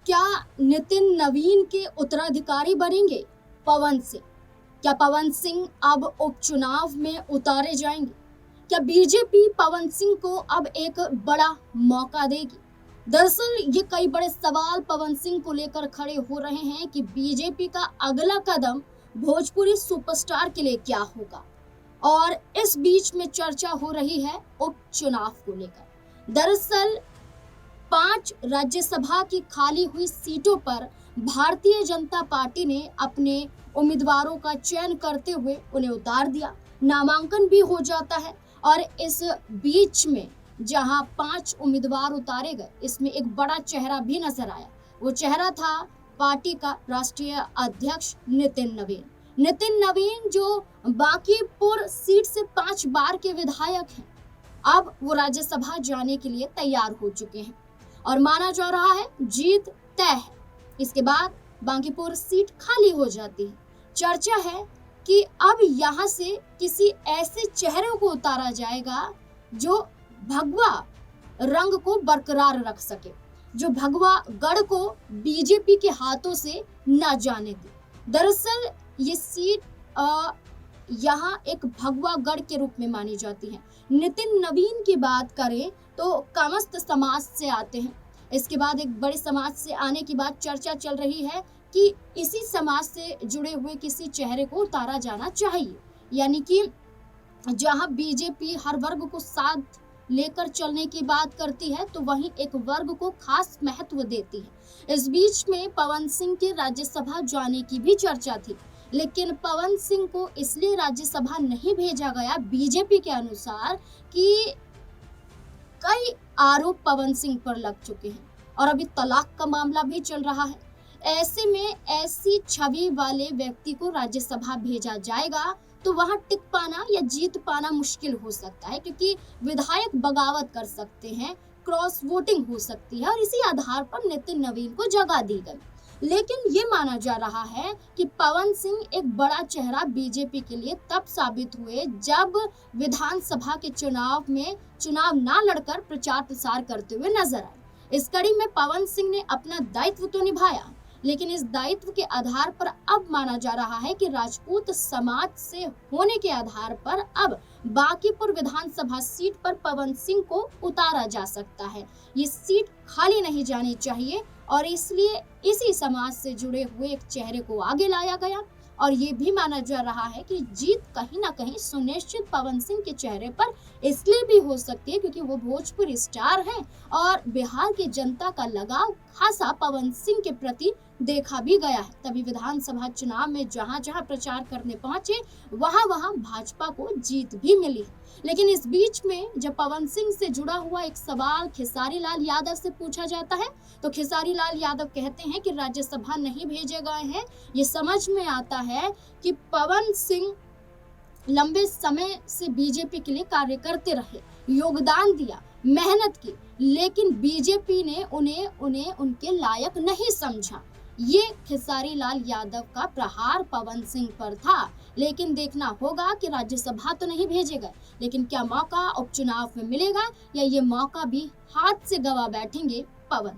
क्या नितिन नवीन के उत्तराधिकारी बनेंगे पवन सिंह? क्या पवन सिंह अब उपचुनाव में उतारे जाएंगे? क्या बीजेपी पवन सिंह को अब एक बड़ा मौका देगी? दरअसल ये कई बड़े सवाल पवन सिंह को लेकर खड़े हो रहे हैं कि बीजेपी का अगला कदम भोजपुरी सुपरस्टार के लिए क्या होगा। और इस बीच में चर्चा हो रही है उपचुनाव को लेकर। दरअसल 5 राज्यसभा की खाली हुई सीटों पर भारतीय जनता पार्टी ने अपने उम्मीदवारों का चयन करते हुए उन्हें उतार दिया, नामांकन भी हो जाता है। और इस बीच में जहां 5 उम्मीदवार उतारे गए, इसमें एक बड़ा चेहरा भी नजर आया। वो चेहरा था पार्टी का राष्ट्रीय अध्यक्ष नितिन नवीन। नितिन नवीन जो बांकीपुर सीट से 5 बार के विधायक हैं, अब वो राज्यसभा जाने के लिए तैयार हो चुके हैं और माना जा रहा है जीत तय है। इसके बाद बांकीपुर सीट खाली हो जाती है। चर्चा है कि अब यहाँ से किसी ऐसे चेहरे को उतारा जाएगा जो भगवा रंग को बरकरार रख सके, जो भगवा गढ़ को बीजेपी के हाथों से न जाने दे। दरअसल ये सीट यहाँ एक भगवा गढ़ के रूप में मानी जाती है। नितिन नवीन की बात करें तो कामस्त समाज से आते हैं। इसके बाद एक बड़े समाज से आने की बात चर्चा चल रही है कि इसी समाज से जुड़े हुए किसी चेहरे को उतारा जाना चाहिए, यानी कि जहां बीजेपी हर वर्ग को साथ लेकर चलने की बात करती है तो वहीं एक वर्ग को खास महत्व देती है। इस बीच में पवन सिंह के राज्यसभा जाने की भी चर्चा थी, लेकिन पवन सिंह को इसलिए राज्यसभा नहीं भेजा गया बीजेपी के अनुसार कि कई आरोप पवन सिंह पर लग चुके हैं और अभी तलाक का मामला भी चल रहा है। ऐसे में ऐसी छवि वाले व्यक्ति को राज्यसभा भेजा जाएगा तो वहां टिक पाना या जीत पाना मुश्किल हो सकता है, क्योंकि विधायक बगावत कर सकते हैं, क्रॉस वोटिंग हो सकती है और इसी आधार पर नितिन नवीन को जगह दी गई। लेकिन ये माना जा रहा है कि पवन सिंह एक बड़ा चेहरा बीजेपी के लिए तब साबित हुए जब विधानसभा के चुनाव ना लड़कर प्रचार प्रसार करते हुए नजर आए। इस कड़ी में पवन सिंह ने अपना दायित्व तो निभाया, लेकिन इस दायित्व के आधार पर अब माना जा रहा है कि राजपूत समाज से होने के आधार पर अब बांकीपुर विधानसभा सीट पर पवन सिंह को उतारा जा सकता है। ये सीट खाली नहीं जानी चाहिए और इसलिए इसी समाज से जुड़े हुए एक चेहरे को आगे लाया गया। और ये भी माना जा रहा है कि जीत कहीं ना कहीं सुनिश्चित पवन सिंह के चेहरे पर इसलिए भी हो सकती है क्योंकि वो भोजपुरी स्टार हैं और बिहार की जनता का लगाव खासा पवन सिंह के प्रति देखा भी गया है। तभी विधानसभा चुनाव में जहां जहां प्रचार करने पहुंचे वहां भाजपा को जीत भी मिली। लेकिन इस बीच में जब पवन सिंह से जुड़ा हुआ एक सवाल खेसारी लाल यादव से पूछा जाता है तो खेसारी लाल यादव कहते हैं कि राज्यसभा नहीं भेजे गए हैं। ये समझ में आता है कि पवन सिंह लंबे समय से बीजेपी के लिए कार्य करते रहे, योगदान दिया, मेहनत की, लेकिन बीजेपी ने उन्हें उनके लायक नहीं समझा। ये खेसारी लाल यादव का प्रहार पवन सिंह पर था। लेकिन देखना होगा कि राज्यसभा तो नहीं भेजे गए, लेकिन क्या मौका उपचुनाव में मिलेगा या ये मौका भी हाथ से गवा बैठेंगे पवन सिंह।